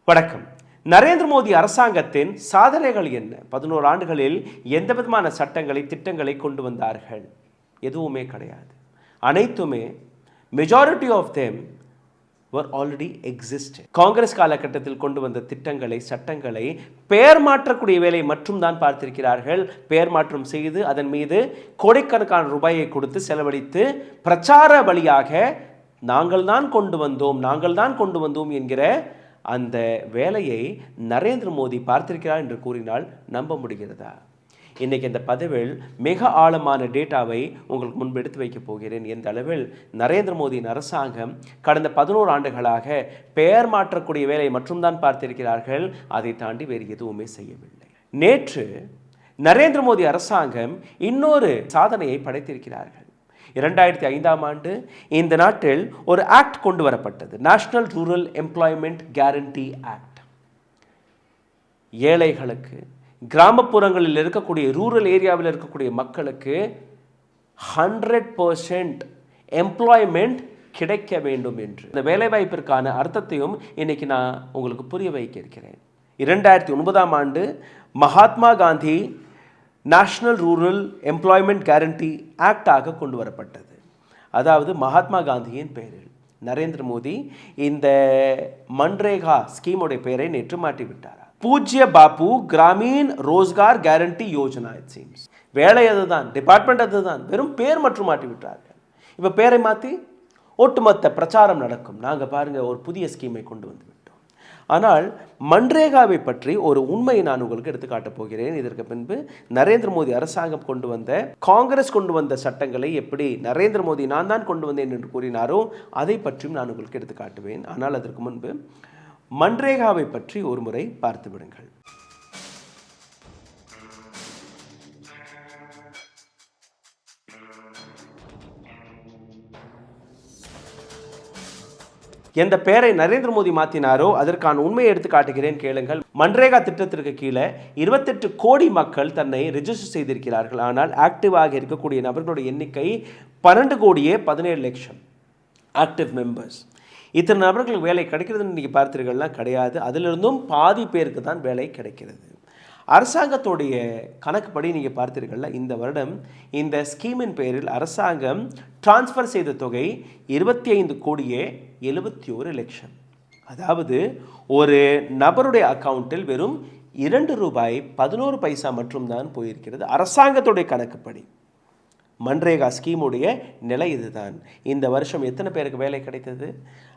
வணக்கம். நரேந்திர மோடி அரசாங்கத்தின் சாதனைகள் என்ன? 11 ஆண்டுகளில் எந்த விதமான சட்டங்களை திட்டங்களை கொண்டு வந்தார்கள்? எதுவுமே கிடையாது. அனைத்துமே majority of them were already existed. Congress காலகட்டத்தில் கொண்டு வந்த திட்டங்களை சட்டங்களை பெயர் மாற்றக்கூடிய வேலை மட்டும் தான் பார்த்திருக்கிறார்கள். பெயர் மாற்றம் செய்து அதன் மீது கோடிக்கணக்கான ரூபாயை கொடுத்து செலவழித்து பிரச்சார வழியாக நாங்கள் தான் கொண்டு வந்தோம் என்கிற அந்த வேலையை நரேந்திர மோடி பார்த்திருக்கிறார் என்று கூறினால் நம்ப முடிகிறதா? இன்றைக்கி இந்த பதிவில் மிக ஆழமான டேட்டாவை உங்களுக்கு முன்பு எடுத்து வைக்கப் போகிறேன். எந்த அளவில் நரேந்திர மோடியின் அரசாங்கம் கடந்த 11 ஆண்டுகளாக பெயர் மாற்றக்கூடிய வேலையை மட்டும்தான் பார்த்திருக்கிறார்கள். அதை தாண்டி வேறு எதுவுமே செய்யவில்லை. நேற்று நரேந்திர மோடி அரசாங்கம் இன்னொரு சாதனையை படைத்திருக்கிறார்கள். 2005ஆம் ஆண்டு இந்த நாட்டில் ஒரு ஆக்ட் கொண்டு வரப்பட்டது, national rural employment guarantee act. ஏழைகளுக்கு, கிராமப்புறங்களில் இருக்கக்கூடிய ரூரல் ஏரியாவில் இருக்கக்கூடிய மக்களுக்கு 100% எம்ப்ளாய்மெண்ட் கிடைக்க வேண்டும் என்று இந்த வேலைவாய்ப்பிற்கான அர்த்தத்தையும் இன்னைக்கு நான் உங்களுக்கு புரிய வைக்க இருக்கிறேன். 2009ஆம் ஆண்டு Mahatma Gandhi national rural employment guarantee ஆக்டாக கொண்டு வரப்பட்டது. அதாவது மகாத்மா காந்தியின் பெயரில் நரேந்திர மோடி இந்த மன்ரேகா ஸ்கீமுடைய பெயரை நேற்று மாற்றிவிட்டார். பூஜ்ய Babu Grameen Rozgar guarantee Yojana. It seems வேலை அதுதான், டிபார்ட்மெண்ட் அதுதான், வெறும் பேர் மற்றும் மாற்றி விட்டார்கள். இப்போ பேரை மாற்றி ஒட்டுமொத்த பிரச்சாரம் நடக்கும். நாங்கள் பாருங்கள் ஒரு புதிய ஸ்கீமை கொண்டு வந்து விட்டோம். ஆனால் மன்ரேகாவை பற்றி ஒரு உண்மையை நான் உங்களுக்கு எடுத்து காட்டப் போகிறேன். இதற்கு பின்பு நரேந்திர மோடி அரசாங்கம் கொண்டு வந்த, காங்கிரஸ் கொண்டு வந்த சட்டங்களை எப்படி நரேந்திர மோடி நான் தான் கொண்டு வந்தேன் என்று கூறினாரோ அதை பற்றியும் நான் உங்களுக்கு எடுத்து காட்டுவேன். ஆனால் அதற்கு முன்பு மன்ரேகாவை பற்றி ஒரு முறை பார்த்து விடுங்கள். எந்த பெயரை நரேந்திர மோடி மாற்றினாரோ அதற்கான உண்மையை எடுத்து காட்டுகிறேன், கேளுங்கள். மன்ரேகா திட்டத்திற்கு கீழே 28 கோடி மக்கள் தன்னை ரெஜிஸ்டர் செய்திருக்கிறார்கள். ஆனால் ஆக்டிவாக இருக்கக்கூடிய நபர்களுடைய எண்ணிக்கை 12 கோடியே 17 லட்சம் ஆக்டிவ் மெம்பர்ஸ். இத்தனை நபர்களுக்கு வேலை கிடைக்கிறதுன்னு இன்றைக்கி பார்த்தீர்கள்னா கிடையாது. அதிலிருந்தும் பாதி பேருக்கு தான் வேலை கிடைக்கிறது. அரசாங்கத்துடைய கணக்குப்படி நீங்கள் பார்த்தீர்கள்ல, இந்த வருடம் இந்த ஸ்கீமின் பெயரில் அரசாங்கம் டிரான்ஸ்ஃபர் செய்த தொகை 25 கோடியே 71 லட்சம். அதாவது ஒரு நபருடைய அக்கௌண்ட்டில் வெறும் 2 ரூபாய் 11 பைசா மட்டும்தான் போயிருக்கிறது அரசாங்கத்துடைய கணக்குப்படி. மன்ரேகா ஸ்கீமுடைய நிலை இதுதான். இந்த வருஷம் எத்தனை பேருக்கு வேலை கிடைத்தது?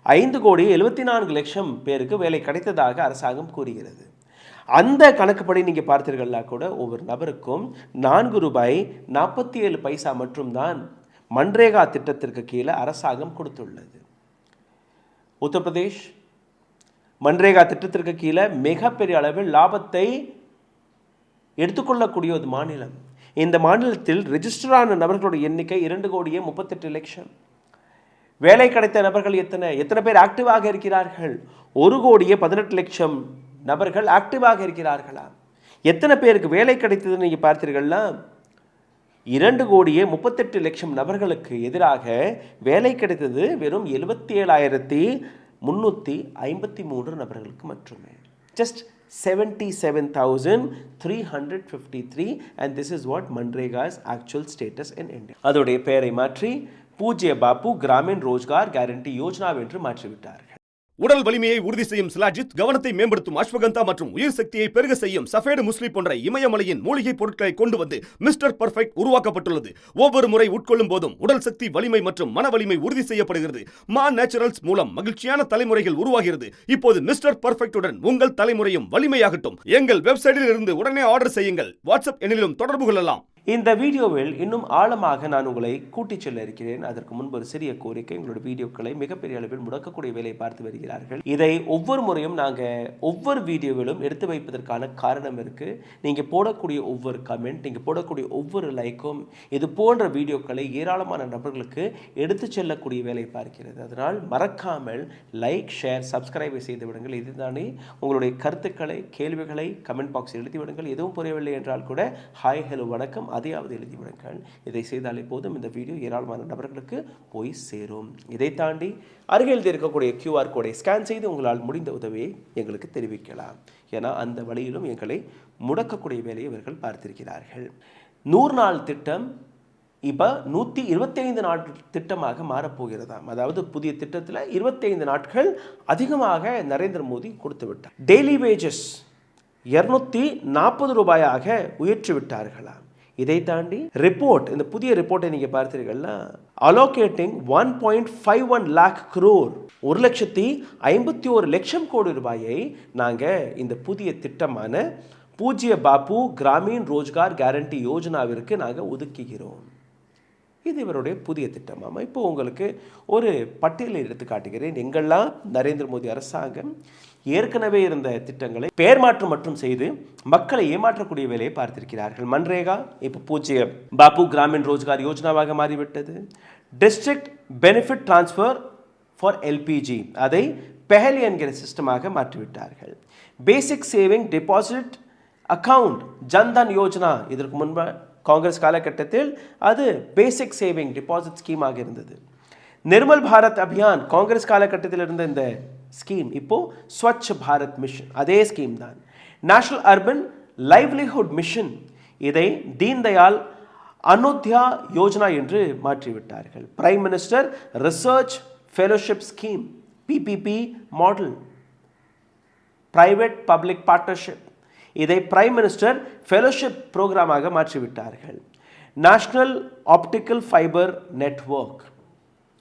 5 கோடி 74 லட்சம் பேருக்கு வேலை கிடைத்ததாக அரசாங்கம் கூறுகிறது. அந்த கணக்குப்படி நீங்கள் பார்த்தீர்கள்னா கூட ஒவ்வொரு நபருக்கும் 4 ரூபாய் 47 பைசா மட்டும்தான் மன்ரேகா திட்டத்திற்கு கீழே அரசாங்கம் கொடுத்துள்ளது. உத்தரப்பிரதேஷ் மன்ரேகா திட்டத்திற்கு கீழே மிகப்பெரிய அளவில் லாபத்தை எடுத்துக்கொள்ளக்கூடிய ஒரு மாநிலம். இந்த மாநிலத்தில் ரெஜிஸ்டரான நபர்களுடைய எண்ணிக்கை 2 கோடியே 38 லட்சம். வேலை கிடைத்த நபர்கள் எத்தனை பேர் ஆக்டிவாக இருக்கிறார்கள்? 1 கோடியே 18 லட்சம் நபர்கள் ஆக்டிவாக இருக்கிறார்களா? எத்தனை பேருக்கு வேலை கிடைத்ததுன்னு நீங்கள் பார்த்தீர்கள்னா 2 கோடியே 38 லட்சம் நபர்களுக்கு எதிராக வேலை கிடைத்தது வெறும் 77,353 நபர்களுக்கு மட்டுமே. Just 77,353 and this is what Manrega's actual status in India. அதோடைய பெயரை மாற்றி பூஜ்ய பாபு கிராமீன் ரோஜ்கார் கேரண்டி யோஜனா என்று மாற்றிவிட்டார்கள். உடல் வலிமையை உறுதி செய்யும் சிலாஜித், கவனத்தை மேம்படுத்தும் அஸ்வகந்தா மற்றும் உயிர் சக்தியை பெருக செய்யும் சஃபேடு முஸ்லி போன்ற இமயமலையின் மூலிகை பொருட்களை கொண்டு வந்து மிஸ்டர் பர்ஃபெக்ட் உருவாக்கப்பட்டுள்ளது. ஒவ்வொரு முறை உட்கொள்ளும் போதும் உடல் சக்தி, வலிமை மற்றும் மன வலிமை உறுதி செய்யப்படுகிறது. மா நேச்சுரல்ஸ் மூலம் மகிழ்ச்சியான தலைமுறைகள் உருவாகிறது. இப்போது மிஸ்டர் பர்ஃபெக்ட்டுடன் உங்கள் தலைமுறையும் வலிமையாகட்டும். எங்கள் வெப்சைட்டில் இருந்து உடனே ஆர்டர் செய்யுங்கள். வாட்ஸ்அப் எண்ணிலும் தொடர்பு கொள்ளலாம். இந்த வீடியோவில் இன்னும் ஆழமாக நான் உங்களை கூட்டிச் செல்ல இருக்கிறேன். அதற்கு முன்பு ஒரு சிறிய கோரிக்கை. எங்களுடைய வீடியோக்களை மிகப்பெரிய அளவில் முடக்கக்கூடிய வேலையை பார்த்து வருகிறார்கள். இதை ஒவ்வொரு முறையும் நாங்கள் ஒவ்வொரு வீடியோவிலும் எடுத்து வைப்பதற்கான காரணம் இருக்குது. நீங்கள் போடக்கூடிய ஒவ்வொரு கமெண்ட், நீங்கள் போடக்கூடிய ஒவ்வொரு லைக்கும் இது போன்ற வீடியோக்களை ஏராளமான நபர்களுக்கு எடுத்து செல்லக்கூடிய வேலையை பார்க்கிறது. அதனால் மறக்காமல் லைக், ஷேர், சப்ஸ்கிரைபை செய்து விடுங்கள். இதுதானே உங்களுடைய கருத்துக்களை, கேள்விகளை கமெண்ட் பாக்ஸில் எழுதி விடுங்கள். எதுவும் புரியவில்லை என்றால் கூட ஹாய், ஹலோ, வணக்கம் அதையாவது எழுதிவிடுங்கள். இதை செய்தாலே போதும் இந்த வீடியோ ஏராளமான நபர்களுக்கு போய் சேரும். இதை தாண்டி அருகில் இருக்கக்கூடிய QR கோடை ஸ்கேன் செய்து உங்களால் முடிந்த உதவியை எங்களுக்கு தெரிவிக்கலாம். ஏன்னா அந்த வழியிலும் எங்களை முடக்கக்கூடிய வேலையை இவர்கள் பார்த்திருக்கிறார்கள். 100 நாள் திட்டம் இப்போ 125 நாள் திட்டமாக மாறப்போகிறதாம். அதாவது புதிய திட்டத்தில் 25 நாட்கள் அதிகமாக நரேந்திர மோடி கொடுத்து விட்டார். டெய்லி வேஜஸ் 240 ரூபாயாக உயர்த்தி விட்டார்களாம். இதை தாண்டி ரிப்போர்ட், இந்த புதிய ரிப்போர்ட்டை நீங்கள் பார்த்தீர்கள்னா, அலோகேட்டிங் 1.51 lakh crore 1,51,00,000 கோடி ரூபாயை நாங்கள் இந்த புதிய திட்டமான பூஜ்ய பாபு கிராமீண் ரோஜ்கார் கேரண்டி யோஜனாவிற்கு நாங்கள் ஒதுக்குகிறோம். இது இவருடைய புதிய திட்டமாம். இப்போ உங்களுக்கு ஒரு பட்டியலை எடுத்து காட்டுகிறேன். எங்கெல்லாம் நரேந்திர மோடி அரசாங்கம் ஏற்கனவே இருந்த திட்டங்களை பெயர் மாற்றம் மற்றும் செய்து மக்களை ஏமாற்றக்கூடிய வேலையை பார்த்திருக்கிறார்கள். மன்ரேகா இப்போ பூஜ்ய பாபு கிராமீண் ரோஜ்கார் யோஜனாவாக மாறிவிட்டது. District benefit transfer for LPG அதை பெஹல் என்கிற சிஸ்டமாக மாற்றிவிட்டார்கள். Basic saving deposit account Jan Dhan Yojana, இதற்கு முன்பு காங்கிரஸ் காலகட்டத்தில் அது பேசிக் சேவிங் டெபாசிட் ஸ்கீமாக இருந்தது. நிர்மல் பாரத் அபியான் காங்கிரஸ் காலகட்டத்தில் இருந்த இந்த ஸ்கீம் இப்போ ஸ்வச் பாரத் மிஷன், அதே ஸ்கீம் தான். நேஷனல் அர்பன் லைவ்லிஹுட் மிஷன், இதை தீன் தயாள் அனோத்யா யோஜனா என்று மாற்றிவிட்டார்கள். Prime minister research fellowship scheme PPP model, private public partnership, இதை பிரைம் மினிஸ்டர் ஃபெலோஷிப் புரோகிராமாக மாற்றிவிட்டார்கள். நேஷனல் ஆப்டிக்கல் ஃபைபர் நெட்வொர்க்,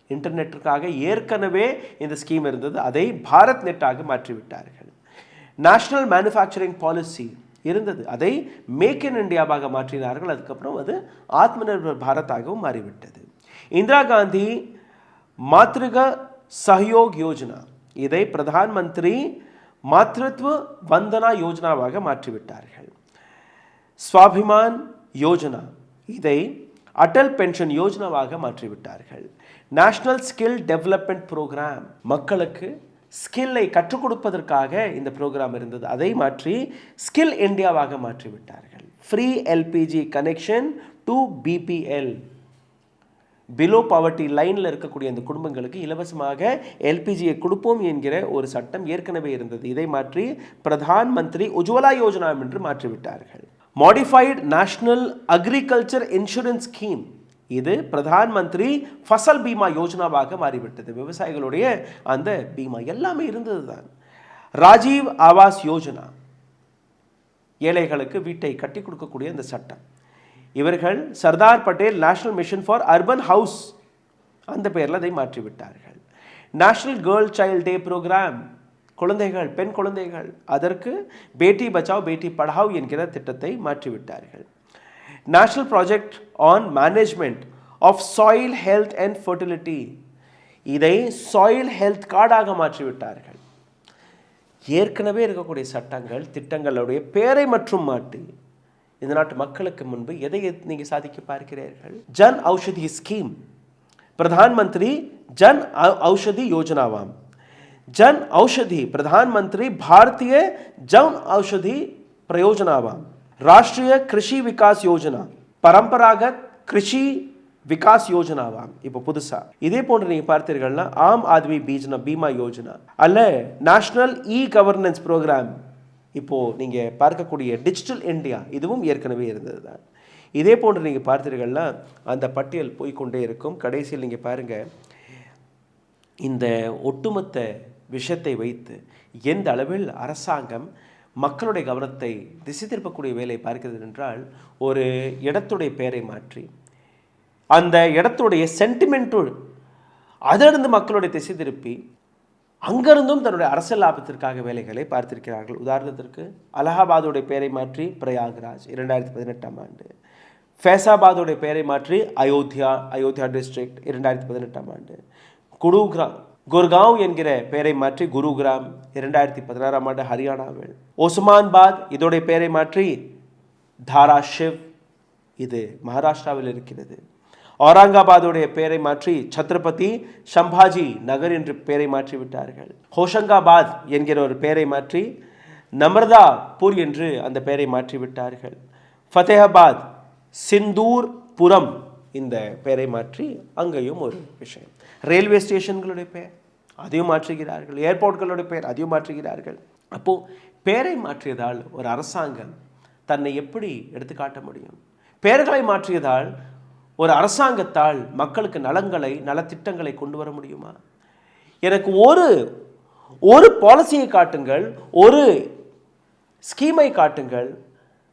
இன்டர்நெட்டுக்காக ஏற்கனவே இந்த ஸ்கீம் இருந்தது, அதை பாரத் நெட்டாக மாற்றிவிட்டார்கள். நேஷனல் மேனுஃபேக்சரிங் பாலிசி இருந்தது, அதை மேக் இன் இந்தியாவாக மாற்றினார்கள். அதுக்கப்புறம் அது ஆத்ம நிர்பர் பாரதாகவும் மாறிவிட்டது. இந்திரா காந்தி மாத்ருக சஹயோக் யோஜனா, இதை பிரதான் மந்திரி மாத்ருத்வ வந்தனா யோஜனாவாக மாற்றிவிட்டார்கள். ஸ்வாபிமான் யோஜனா, இதை அடல் பென்ஷன் யோஜனாவாக மாற்றிவிட்டார்கள். நேஷனல் ஸ்கில் டெவலப்மெண்ட் ப்ரோக்ராம், மக்களுக்கு ஸ்கில்லை கற்றுக் கொடுப்பதற்காக இந்த ப்ரோக்ராம் இருந்தது, அதை மாற்றி ஸ்கில் இந்தியாவாக மாற்றிவிட்டார்கள். Free LPG connection to BPL, below poverty லைனில் இருக்கக்கூடிய அந்த குடும்பங்களுக்கு இலவசமாக LPGயை கொடுப்போம் என்கிற ஒரு சட்டம் ஏற்கனவே இருந்தது, இதை மாற்றி பிரதான் மந்திரி உஜ்வலா யோஜனா என்று மாற்றிவிட்டார்கள். Modified national agriculture insurance scheme, இது பிரதான் மந்திரி ஃபசல் பீமா யோஜனாவாக மாறிவிட்டது. விவசாயிகளுடைய அந்த பீமா எல்லாமே இருந்தது தான். ராஜீவ் ஆவாஸ் யோஜனா, ஏழைகளுக்கு வீட்டை கட்டி கொடுக்கக்கூடிய அந்த சட்டம். இவர்கள் Sardar Patel national mission for urban house, அந்த பெயரில் அதை மாற்றிவிட்டார்கள். நேஷனல் கேர்ள் சைல்ட் டே ப்ரோக்ராம், குழந்தைகள் பெண் குழந்தைகள், அதற்கு பேட்டி பச்சாவ் பேட்டி படாவ் என்கிற திட்டத்தை மாற்றிவிட்டார்கள். National project on management of soil health and fertility, இதை சாயில் ஹெல்த் கார்டாக மாற்றிவிட்டார்கள். ஏற்கனவே இருக்கக்கூடிய சட்டங்கள் திட்டங்களுடைய பெயரை மற்றும் மாற்றி இந்த நாட்டு மக்களுக்கு முன்பு எதை நீங்கள் சாதிக்க பார்க்கிறீர்கள்? ஜன் ஔஷதி ஸ்கீம், பிரதான் மந்திரி ஜன் ஔஷதி யோஜனாவாம். ஜன் ஔஷதி பிரதான் மந்திரி பாரதிய ஜன் ஔஷதி பிரயோஜனாவாம். ராஷ்டிரிய கிருஷி விகாஸ் யோஜனா, பரம்பராகத் கிருஷி விகாஸ் யோஜனாவாம் இப்போ புதுசா. இதே போன்று நீங்க பார்த்தீர்கள்னா ஆம் ஆத்மி பீமா யோஜனா, அல்ல நேஷனல் கவர்னன்ஸ் ப்ரோக்ராம், இப்போ நீங்க பார்க்கக்கூடிய டிஜிட்டல் இந்தியா, இதுவும் ஏற்கனவே இருந்தது தான். இதே போன்று நீங்க பார்த்தீர்கள்னா அந்த பட்டியல் போய்கொண்டே இருக்கும். கடைசியில் நீங்க பாருங்க, இந்த ஒட்டுமொத்த விஷயத்தை வைத்து எந்த அளவில் அரசாங்கம் மக்களுடைய கவனத்தை திசை திருப்பக்கூடிய வேலையை பார்க்கிறது என்றால், ஒரு இடத்துடைய பெயரை மாற்றி அந்த இடத்துடைய சென்டிமெண்ட்டுள் அதிலிருந்து மக்களுடைய திசை திருப்பி அங்கிருந்தும் தன்னுடைய அரசியல் லாபத்திற்காக வேலைகளை பார்த்திருக்கிறார்கள். உதாரணத்திற்கு அலகாபாதுடைய பெயரை மாற்றி பிரயாக்ராஜ் 2018ஆம் ஆண்டு, ஃபேசாபாதுடைய பெயரை மாற்றி அயோத்தியா டிஸ்ட்ரிக்ட் 2018ஆம் ஆண்டு, குர்காவ் என்கிற பெயரை மாற்றி குருகிராம் 2016ஆம் ஆண்டு ஹரியானாவில், ஒஸ்மான்பாத் இதோடைய பெயரை மாற்றி தாராஷிவ், இது மகாராஷ்டிராவில் இருக்கிறது. औरंगाबादுடைய பெயரை மாற்றி சத்ரபதி சம்பாஜி நகர் என்று பெயரை மாற்றி விட்டார்கள். ஹோஷங்காபாத் என்கிற ஒரு பெயரை மாற்றி நம்ரதாபூர் என்று அந்த பெயரை மாற்றி விட்டார்கள். ஃபத்தேஹாபாத் சிந்தூர் புரம் இந்த பெயரை மாற்றி அங்கேயும் ஒரு விஷயம். ரயில்வே ஸ்டேஷன்களுடைய பெயர் அதையும் மாற்றுகிறார்கள், ஏர்போர்ட்களுடைய பெயர் அதையும் மாற்றுகிறார்கள். அப்போது பெயரை மாற்றியதால் ஒரு அரசாங்கம் தன்னை எப்படி எடுத்துக்காட்ட முடியும்? பெயர்களை மாற்றியதால் ஒரு அரசாங்கத்தால் மக்களுக்கு நலங்களை நலத்திட்டங்களை கொண்டு வர முடியுமா? எனக்கு ஒரு பாலிசியை காட்டுங்கள், ஒரு ஸ்கீமை காட்டுங்கள்.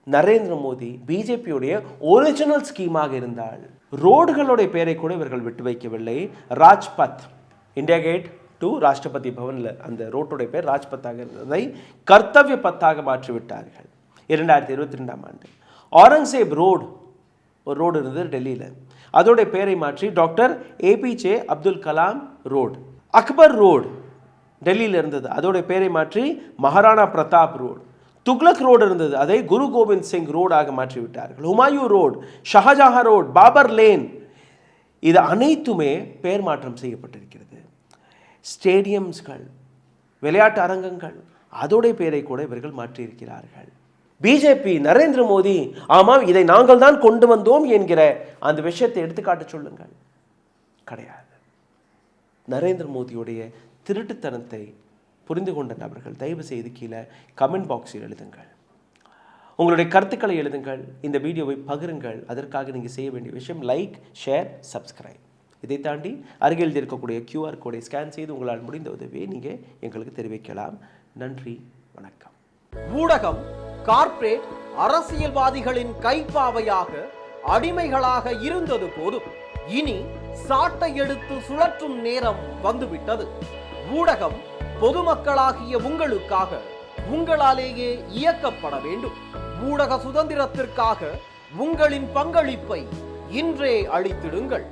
நரேந்திர மோடி பிஜேபியுடைய ஒரிஜினல் ஸ்கீமாக இருந்தால் ரோடுகளுடைய பெயரை கூட இவர்கள் விட்டு வைக்கவில்லை. ராஜ்பத், இந்தியா கேட் டு ராஷ்டிரபதி பவனில் அந்த ரோட்டுடைய பேர் ராஜ்பத்தாக இருந்ததை கர்த்தவ்ய பத்தாக மாற்றிவிட்டார்கள் 2022ஆம் ஆண்டு. ஆரங்கசேப் ரோடு ஒரு ரோடு இருந்தது டெல்லியில், அதோடைய பெயரை மாற்றி doctor APJ Abdul Kalam road. Akbar road டெல்லியில் இருந்தது, அதோடைய பெயரை மாற்றி மகாராணா பிரதாப் ரோடு. துக்ளக் ரோடு இருந்தது, அதை குரு கோபிந்த் சிங் ரோடாக மாற்றிவிட்டார்கள். Humayun road, Shahjahan road, Babur lane, இது அனைத்துமே பெயர் மாற்றம் செய்யப்பட்டிருக்கிறது. ஸ்டேடியம்ஸ்கள், விளையாட்டு அரங்கங்கள், அதோடைய பெயரை கூட இவர்கள் மாற்றியிருக்கிறார்கள். பிஜேபி, நரேந்திர மோடி, ஆமாம் இதை நாங்கள் தான் கொண்டு வந்தோம் என்கிற அந்த விஷயத்தை எடுத்துக்காட்ட சொல்லுங்கள். கிடையாது. நரேந்திர மோடியுடைய திருட்டுத்தனத்தை புரிந்து கொண்ட நபர்கள் தயவு செய்து கீழே கமெண்ட் பாக்ஸில் எழுதுங்கள், உங்களுடைய கருத்துக்களை எழுதுங்கள், இந்த வீடியோவை பகிருங்கள். அதற்காக நீங்கள் செய்ய வேண்டிய விஷயம் லைக், ஷேர், சப்ஸ்கிரைப். இதை தாண்டி அருகில் இருக்கக்கூடிய QR கோடை ஸ்கேன் செய்து உங்களால் முடிந்த உதவியை நீங்கள் எங்களுக்கு தெரிவிக்கலாம். நன்றி, வணக்கம். ஊடகம் கார்ப்பரேட் அரசியல்வாதிகளின் கைப்பாவையாக அடிமைகளாக இருந்தது போதும், இனி சாட்டை எடுத்து சுழற்றும் நேரம் வந்துவிட்டது. ஊடகம் பொதுமக்களாகிய உங்களுக்காக, உங்களாலேயே இயக்கப்பட வேண்டும். ஊடக சுதந்திரத்திற்காக உங்களின் பங்களிப்பை இன்றே அளித்திடுங்கள்.